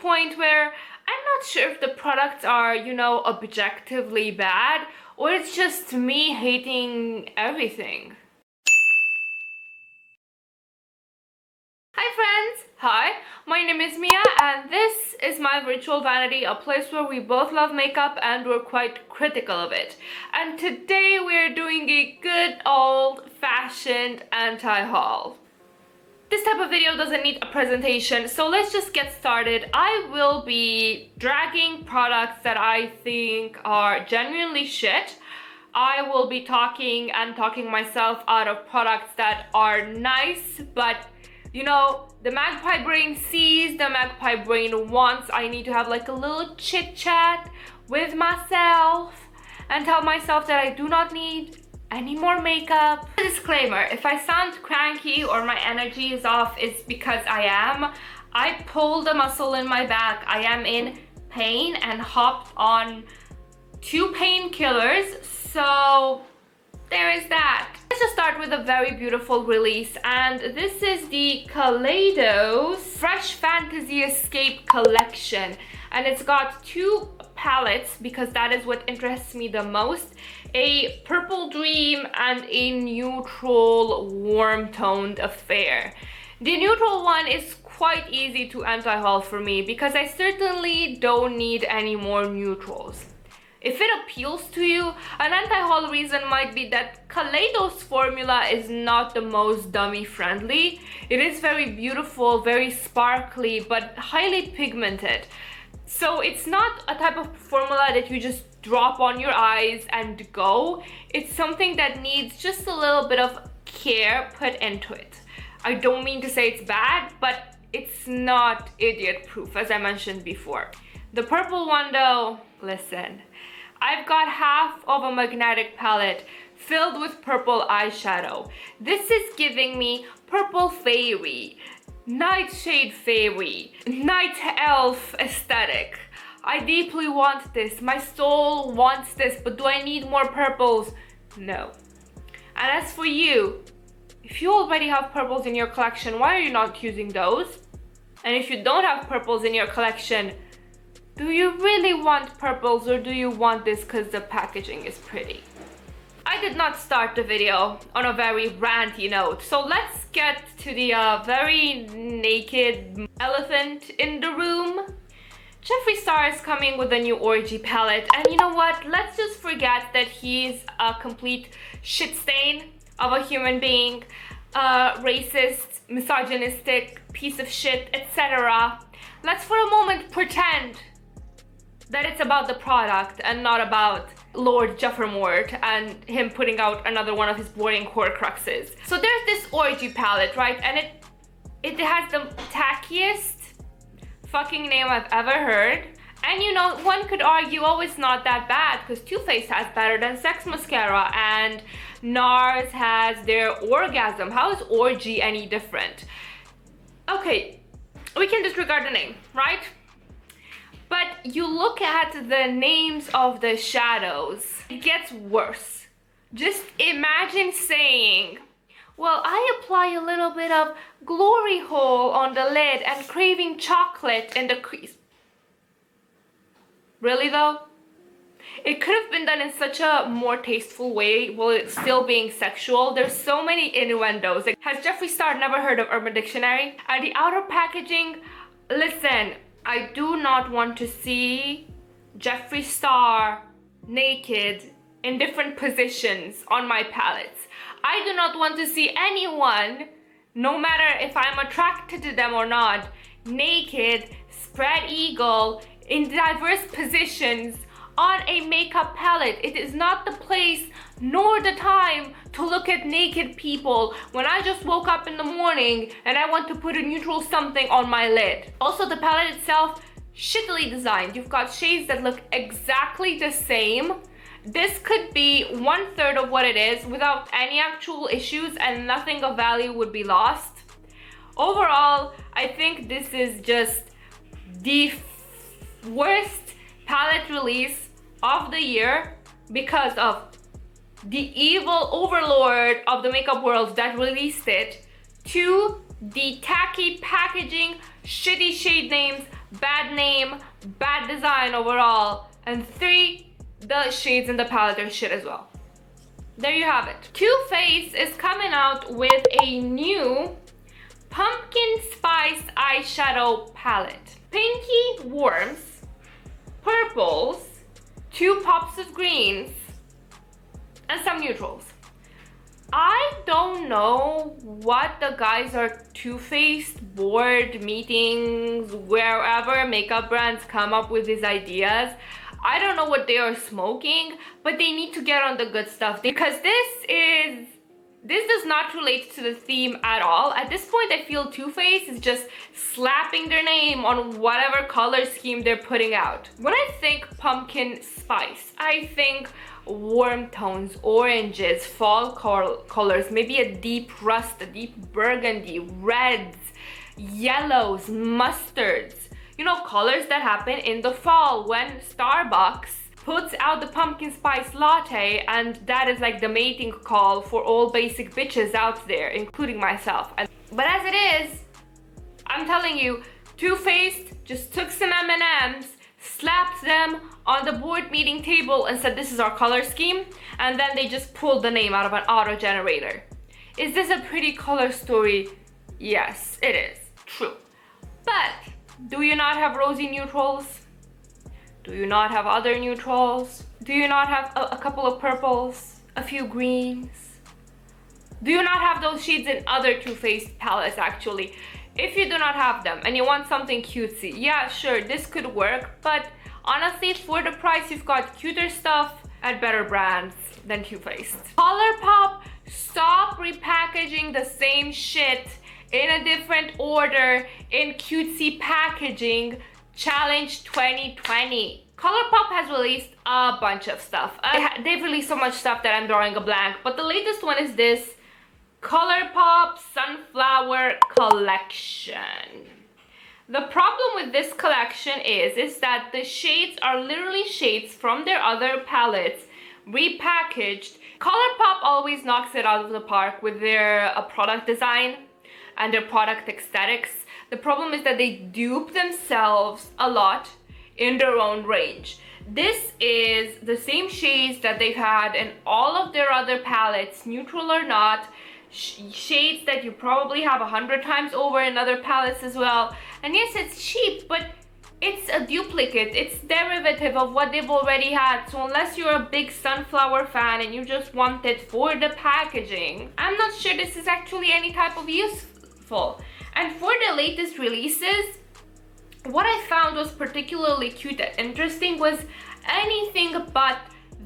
point where I'm not sure if the products are, you know, objectively bad, or it's just me hating everything. Hi friends! Hi, my name is Mia and this is my virtual vanity, a place where we both love makeup and we're quite critical of it. And today we're doing a good old-fashioned anti-haul. This type of video doesn't need a presentation, so let's just get started. I will be dragging products that I think are genuinely shit. I will be talking myself out of products that are nice, but you know, the magpie brain sees, the magpie brain wants. I need to have like a little chit chat with myself and tell myself that I do not need any more makeup. Disclaimer, if I sound cranky or my energy is off, it's because I am. I pulled a muscle in my back. I am in pain and hopped on 2 painkillers, so there is that. Let's just start with a very beautiful release, and this is the Kaleidos Fresh Fantasy Escape collection, and it's got 2 palettes because that is what interests me the most: a purple dream and a neutral warm toned affair. The neutral one is quite easy to anti-haul for me because I certainly don't need any more neutrals. If it appeals to you, an anti-haul reason might be that Kaleidos formula is not the most dummy friendly. It is very beautiful, very sparkly, but highly pigmented. So it's not a type of formula that you just drop on your eyes and go. It's something that needs just a little bit of care put into it. I don't mean to say it's bad, but it's not idiot proof, as I mentioned before. The purple one though, listen. I've got half of a magnetic palette filled with purple eyeshadow. This is giving me purple fairy, nightshade fairy, night elf aesthetic. I deeply want this. My soul wants this, but do I need more purples? No. And as for you, if you already have purples in your collection, why are you not using those? And if you don't have purples in your collection, do you really want purples, or do you want this because the packaging is pretty? I did not start the video on a very ranty note, so let's get to the very naked elephant in the room. Jeffree Star is coming with a new Orgy palette, and you know what? Let's just forget that he's a complete shit stain of a human being, racist, misogynistic, piece of shit, etc. Let's for a moment pretend that it's about the product and not about Lord Jeffremort and him putting out another one of his boring horcruxes. So there's this Orgy palette, right? And it has the tackiest fucking name I've ever heard. And you know, one could argue, oh, it's not that bad because Too Faced has better than Sex Mascara and NARS has their Orgasm. How is Orgy any different? Okay, we can disregard the name, right? But you look at the names of the shadows, it gets worse. Just imagine saying, well, I apply a little bit of glory hole on the lid and craving chocolate in the crease. Really though? It could have been done in such a more tasteful way while it's still being sexual. There's so many innuendos. Like, has Jeffree Star never heard of Urban Dictionary? And the outer packaging, listen, I do not want to see Jeffree Star naked in different positions on my palettes. I do not want to see anyone, no matter if I'm attracted to them or not, naked, spread eagle, in diverse positions on a makeup palette. It is not the place nor the time to look at naked people when I just woke up in the morning and I want to put a neutral something on my lid. Also, the palette itself, shittily designed. You've got shades that look exactly the same. This could be 1/3 of what it is without any actual issues and nothing of value would be lost. Overall, I think this is just the worst palette release of the year because of the evil overlord of the makeup world that released it, to the tacky packaging, shitty shade names, bad name, bad design overall, and 3, the shades in the palette are shit as well. There you have it. Too Faced is coming out with a new pumpkin spice eyeshadow palette. Pinky warms, purples, 2 pops of greens, and some neutrals. I don't know what the guys are Too Faced board meetings, wherever makeup brands come up with these ideas. I don't know what they are smoking, but they need to get on the good stuff, because this does not relate to the theme at all. At this point, I feel Too Faced is just slapping their name on whatever color scheme they're putting out. When I think pumpkin spice, I think warm tones, oranges, fall colors, maybe a deep rust, a deep burgundy, reds, yellows, mustards. You know, colors that happen in the fall when Starbucks puts out the pumpkin spice latte, and that is like the mating call for all basic bitches out there, including myself. But as it is, I'm telling you, Too Faced just took some M&Ms, slapped them on the board meeting table and said, this is our color scheme, and then they just pulled the name out of an auto generator. Is this a pretty color story? Yes, it is. True. But do you not have rosy neutrals? Do you not have other neutrals? Do you not have a couple of purples? A few greens? Do you not have those shades in other Too Faced palettes actually? If you do not have them and you want something cutesy, yeah, sure, this could work, but honestly, for the price, you've got cuter stuff at better brands than Too Faced. Colourpop, stop repackaging the same shit in a different order in cutesy packaging. Challenge 2020. Colourpop has released a bunch of stuff. They've released so much stuff that I'm drawing a blank, but the latest one is this Colourpop Sunflower Collection. The problem with this collection is that the shades are literally shades from their other palettes repackaged. Colourpop always knocks it out of the park with their product design and their product aesthetics. The problem is that they dupe themselves a lot in their own range. This is the same shades that they've had in all of their other palettes, neutral or not, shades that you probably have 100 times over in other palettes as well. And yes, it's cheap, but it's a duplicate. It's derivative of what they've already had. So unless you're a big Sunflower fan and you just want it for the packaging, I'm not sure this is actually any type of useful. And for the latest releases, what I found was particularly cute and interesting was anything but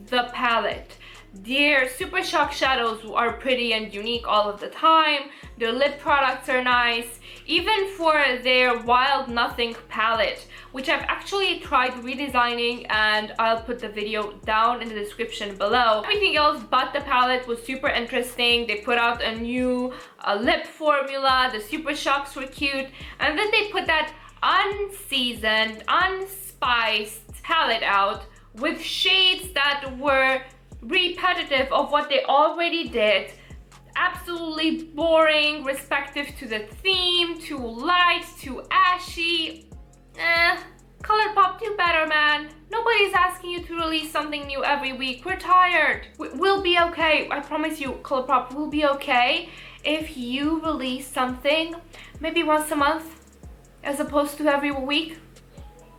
the palette. Their Super Shock shadows are pretty and unique all of the time. Their lip products are nice. Even for their Wild Nothing palette, which I've actually tried redesigning, and I'll put the video down in the description below. Everything else but the palette was super interesting. They put out a new lip formula. The Super Shocks were cute. And then they put that unseasoned, unspiced palette out with shades that were repetitive of what they already did. Absolutely boring, respective to the theme, too light, too ashy. Colourpop, do better, man. Nobody's asking you to release something new every week. We're tired. We'll be okay. I promise you, Colourpop, we'll be okay if you release something maybe once a month as opposed to every week.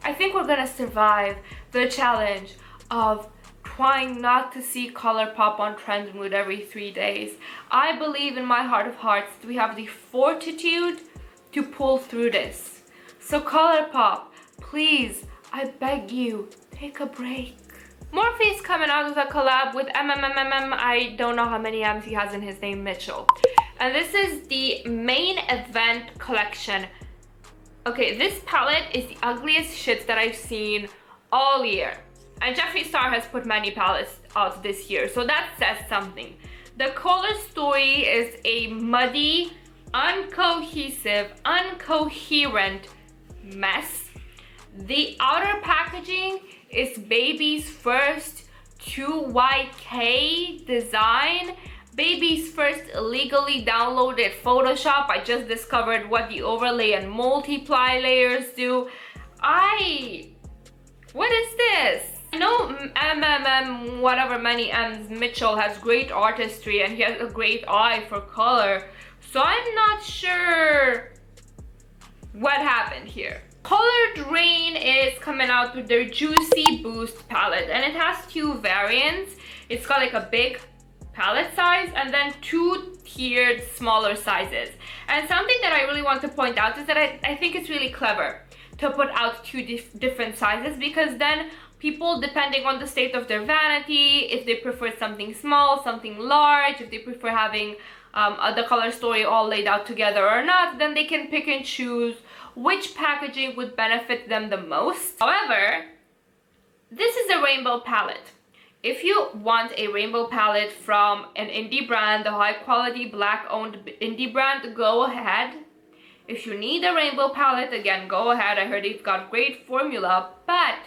I think we're gonna survive the challenge of trying not to see Colourpop on Trend Mood every 3 days. I believe in my heart of hearts that we have the fortitude to pull through this. So Colourpop, please, I beg you, take a break. Morphy is coming out with a collab with I don't know how many M's he has in his name, Mitchell. And this is the main event collection. Okay, this palette is the ugliest shit that I've seen all year. And Jeffree Star has put many palettes out this year, so that says something. The color story is a muddy, uncohesive, incoherent mess. The outer packaging is baby's first 2YK design. Baby's first illegally downloaded Photoshop. I just discovered what the overlay and multiply layers do. What is this? I know whatever many M's Mitchell has great artistry and he has a great eye for color. So I'm not sure what happened here. Colored Raine is coming out with their Juicy Boost palette, and it has two variants. It's got like a big palette size and then two tiered smaller sizes. And something that I really want to point out is that I think it's really clever to put out two different sizes, because then people, depending on the state of their vanity, if they prefer something small, something large, if they prefer having the color story all laid out together or not, then they can pick and choose which packaging would benefit them the most. However, this is a rainbow palette. If you want a rainbow palette from an indie brand, a high quality black owned indie brand, go ahead. If you need a rainbow palette, again, go ahead. I heard it's got great formula, but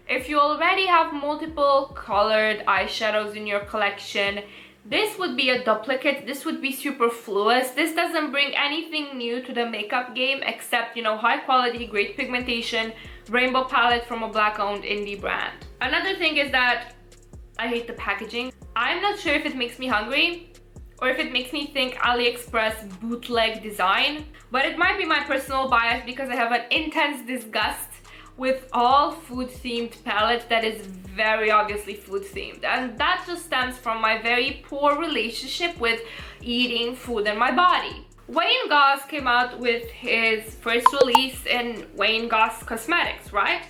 if you already have multiple colored eyeshadows in your collection, this would be a duplicate. This would be superfluous. This doesn't bring anything new to the makeup game except, you know, high quality, great pigmentation, rainbow palette from a black owned indie brand. Another thing is that I hate the packaging. I'm not sure if it makes me hungry or if it makes me think AliExpress bootleg design, but it might be my personal bias because I have an intense disgust with all food themed palettes that is very obviously food themed, and that just stems from my very poor relationship with eating food in my body. Wayne Goss came out with his first release in Wayne Goss Cosmetics, right?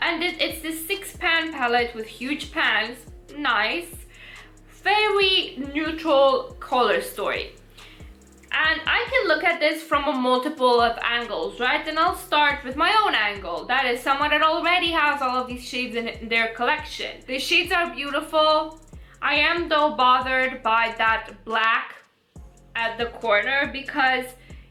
And it's this 6-pan palette with huge pans, nice, very neutral color story. And I can look at this from a multiple of angles, right? And I'll start with my own angle. That is someone that already has all of these shades in their collection. The shades are beautiful. I am though bothered by that black at the corner, because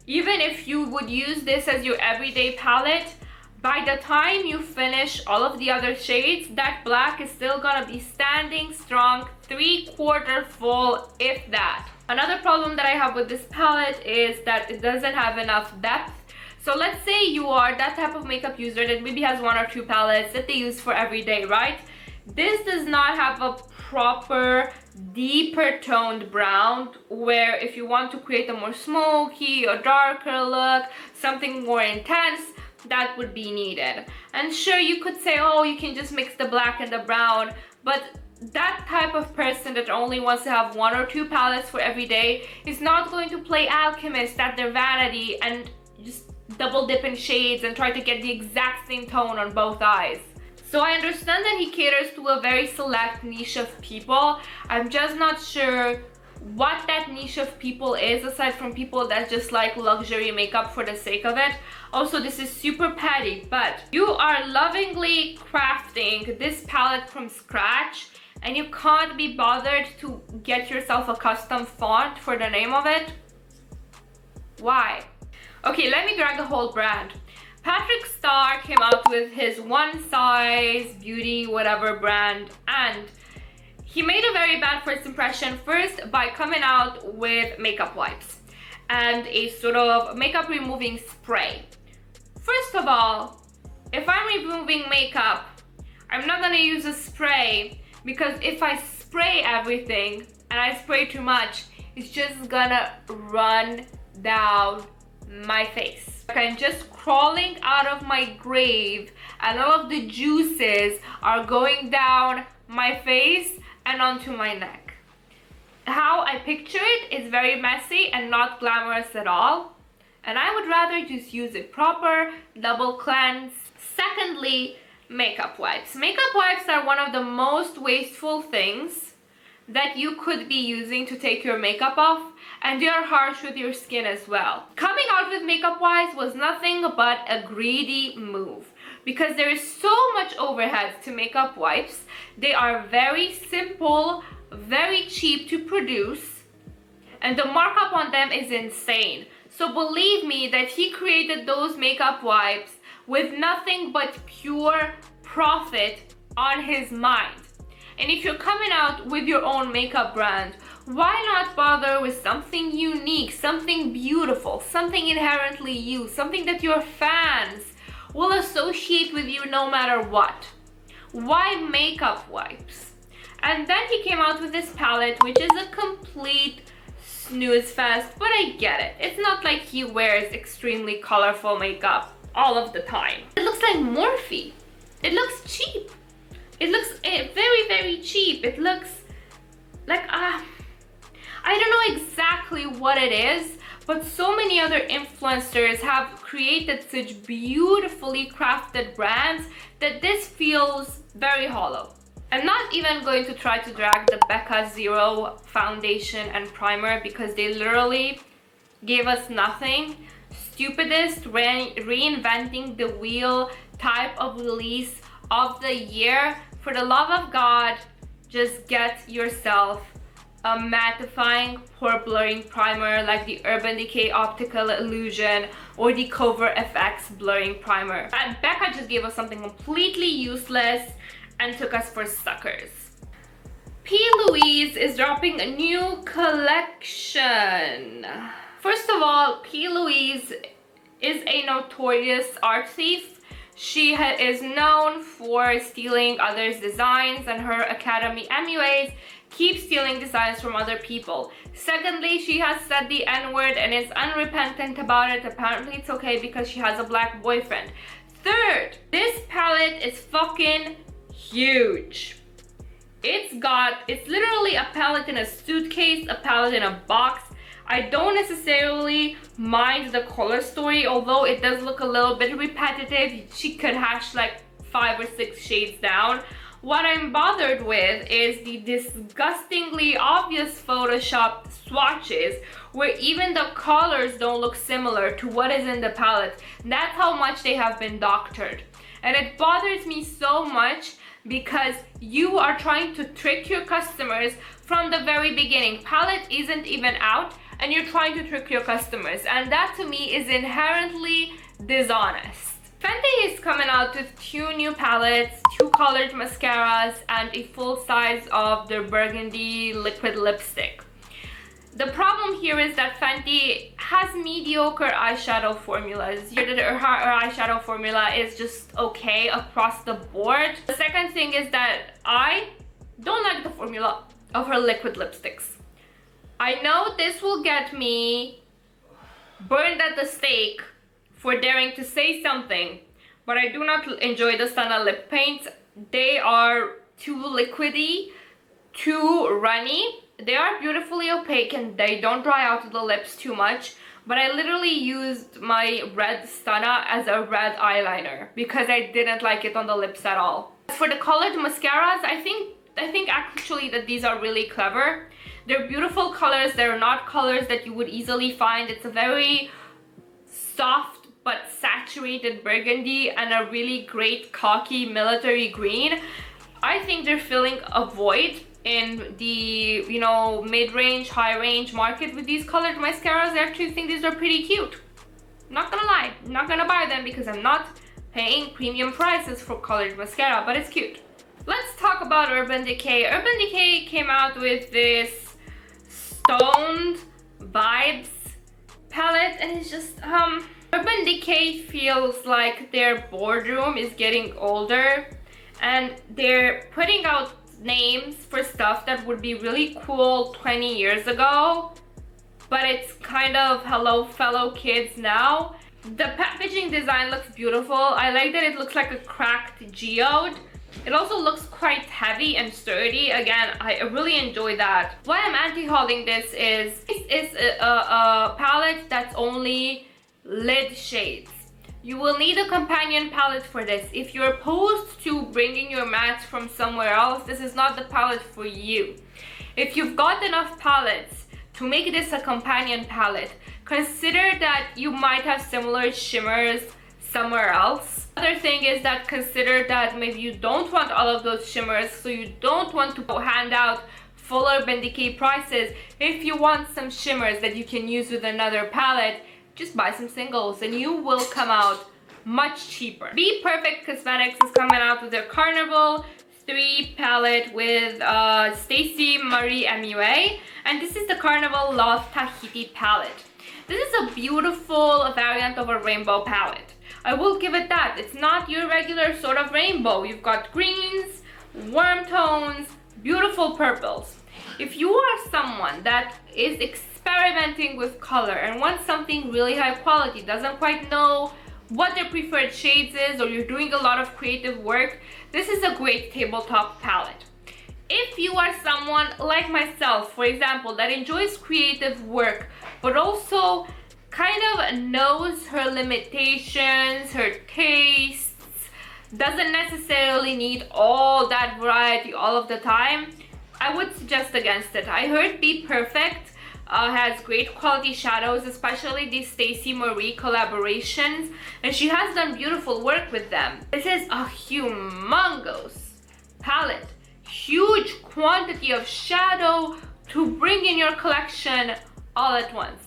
even if you would use this as your everyday palette, by the time you finish all of the other shades, that black is still gonna be standing strong, 3/4 full, if that. Another problem that I have with this palette is that it doesn't have enough depth. So let's say you are that type of makeup user that maybe has 1 or 2 palettes that they use for every day, right? This does not have a proper, deeper toned brown, where if you want to create a more smoky or darker look, something more intense, that would be needed. And sure, you could say, oh, you can just mix the black and the brown, but that type of person that only wants to have 1 or 2 palettes for every day is not going to play alchemist at their vanity and just double dip in shades and try to get the exact same tone on both eyes. So I understand that he caters to a very select niche of people. I'm just not sure what that niche of people is, aside from people that just like luxury makeup for the sake of it. Also, this is super petty, but you are lovingly crafting this palette from scratch and you can't be bothered to get yourself a custom font for the name of it. Why? Okay, let me drag a whole brand. Patrick Star came out with his One Size Beauty whatever brand, and he made a very bad first impression, first by coming out with makeup wipes and a sort of makeup removing spray. First of all, if I'm removing makeup, I'm not gonna use a spray, because if I spray everything and I spray too much, it's just gonna run down my face. I'm just crawling out of my grave and all of the juices are going down my face and onto my neck. How I picture it is very messy and not glamorous at all, and I would rather just use a proper double cleanse. Secondly, makeup wipes. Makeup wipes are one of the most wasteful things that you could be using to take your makeup off, and they are harsh with your skin as well. Coming out with makeup wipes was nothing but a greedy move, because there is so much overhead to makeup wipes. They are very simple, very cheap to produce, and the markup on them is insane. So believe me that he created those makeup wipes with nothing but pure profit on his mind. And if you're coming out with your own makeup brand, why not bother with something unique, something beautiful, something inherently you, something that your fans will associate with you no matter what. Why makeup wipes? And then he came out with this palette, which is a complete snooze fest, but I get it. It's not like he wears extremely colorful makeup all of the time. It looks like Morphy. It looks cheap. It looks very, very cheap. It looks like, I don't know exactly what it is, but so many other influencers have created such beautifully crafted brands that this feels very hollow. I'm not even going to try to drag the Becca Zero foundation and primer because they literally gave us nothing. Stupidest reinventing the wheel type of release of the year. For the love of God, just get yourself a mattifying pore blurring primer like the Urban Decay Optical Illusion or the Cover FX blurring primer. And Becca just gave us something completely useless and took us for suckers. PLouise is dropping a new collection. First of all, PLouise is a notorious art thief. She is known for stealing others' designs, and her Academy MUAs keep stealing designs from other people. Secondly, she has said the N-word and is unrepentant about it. Apparently it's okay because she has a black boyfriend. Third, this palette is fucking huge. It's literally a palette in a suitcase, a palette in a box. I don't necessarily mind the color story, although it does look a little bit repetitive. She could hash like 5 or 6 shades down. What I'm bothered with is the disgustingly obvious photoshopped swatches where even the colors don't look similar to what is in the palette. That's how much they have been doctored. And it bothers me so much because you are trying to trick your customers from the very beginning. Palette isn't even out and you're trying to trick your customers, and that to me is inherently dishonest. Fenty is coming out with 2 new palettes, 2 colored mascaras, and a full size of their burgundy liquid lipstick. The problem here is that Fenty has mediocre eyeshadow formulas. Her eyeshadow formula is just okay across the board. The second thing is that I don't like the formula of her liquid lipsticks. I know this will get me burned at the stake for daring to say something, but I do not enjoy the Stunna lip paints. They are too liquidy, too runny. They are beautifully opaque and they don't dry out of the lips too much, but I literally used my red Stunna as a red eyeliner because I didn't like it on the lips at all. As for the colored mascaras, I think actually that these are really clever. They're beautiful colors. They're not colors that you would easily find. It's a very soft but saturated burgundy and a really great cocky military green. I think they're filling a void in the, you know, mid-range, high-range market with these colored mascaras. I actually think these are pretty cute. Not gonna lie, I'm not gonna buy them because I'm not paying premium prices for colored mascara, but it's cute. Let's talk about Urban Decay. Urban Decay came out with this stoned vibes palette, and it's just Urban Decay feels like their boardroom is getting older and they're putting out names for stuff that would be really cool 20 years ago, but it's kind of hello fellow kids now. The packaging design looks beautiful. I like that it looks like a cracked geode. It also looks quite heavy and sturdy. Again, I really enjoy that. Why I'm anti-hauling this is a palette that's only lid shades. You will need a companion palette for this. If you're opposed to bringing your mattes from somewhere else, this is not the palette for you. If you've got enough palettes to make this a companion palette, consider that you might have similar shimmers somewhere else. Other thing is that consider that maybe you don't want all of those shimmers, so you don't want to hand out full Urban Decay prices. If you want some shimmers that you can use with another palette, just buy some singles and you will come out much cheaper. BPerfect Cosmetics is coming out with their Carnival 3 palette with Stacey Marie MUA, and this is the Carnival Love Tahiti palette. This is a beautiful variant of a rainbow palette. I will give it that. It's not your regular sort of rainbow. You've got greens, warm tones, beautiful purples. If you are someone that is experimenting with color and wants something really high quality, doesn't quite know what their preferred shades is, or you're doing a lot of creative work, this is a great tabletop palette. If you are someone like myself, for example, that enjoys creative work, but also kind of knows her limitations, her tastes, doesn't necessarily need all that variety all of the time, I would suggest against it. I heard BPerfect has great quality shadows, especially these Stacey Marie collaborations, and she has done beautiful work with them. This is a humongous palette, huge quantity of shadow to bring in your collection all at once.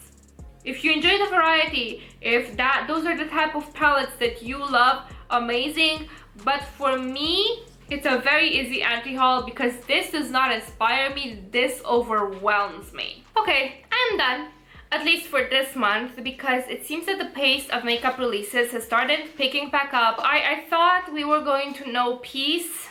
If you enjoy the variety, if those are the type of palettes that you love, amazing. But for me, it's a very easy anti-haul because this does not inspire me, this overwhelms me. Okay, I'm done, at least for this month, because it seems that the pace of makeup releases has started picking back up. I thought we were going to know peace,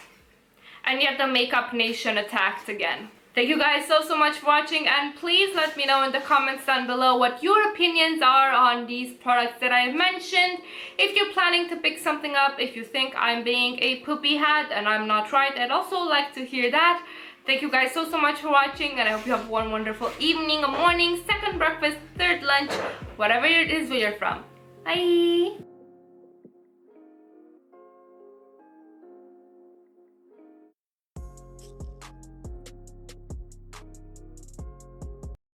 and yet the makeup nation attacked again. Thank you guys so much for watching, and please let me know in the comments down below what your opinions are on these products that I've mentioned. If you're planning to pick something up, if you think I'm being a poopy hat and I'm not right, I'd also like to hear that. Thank you guys so much for watching, and I hope you have one wonderful evening, a morning, second breakfast, third lunch, whatever it is where you're from. Bye!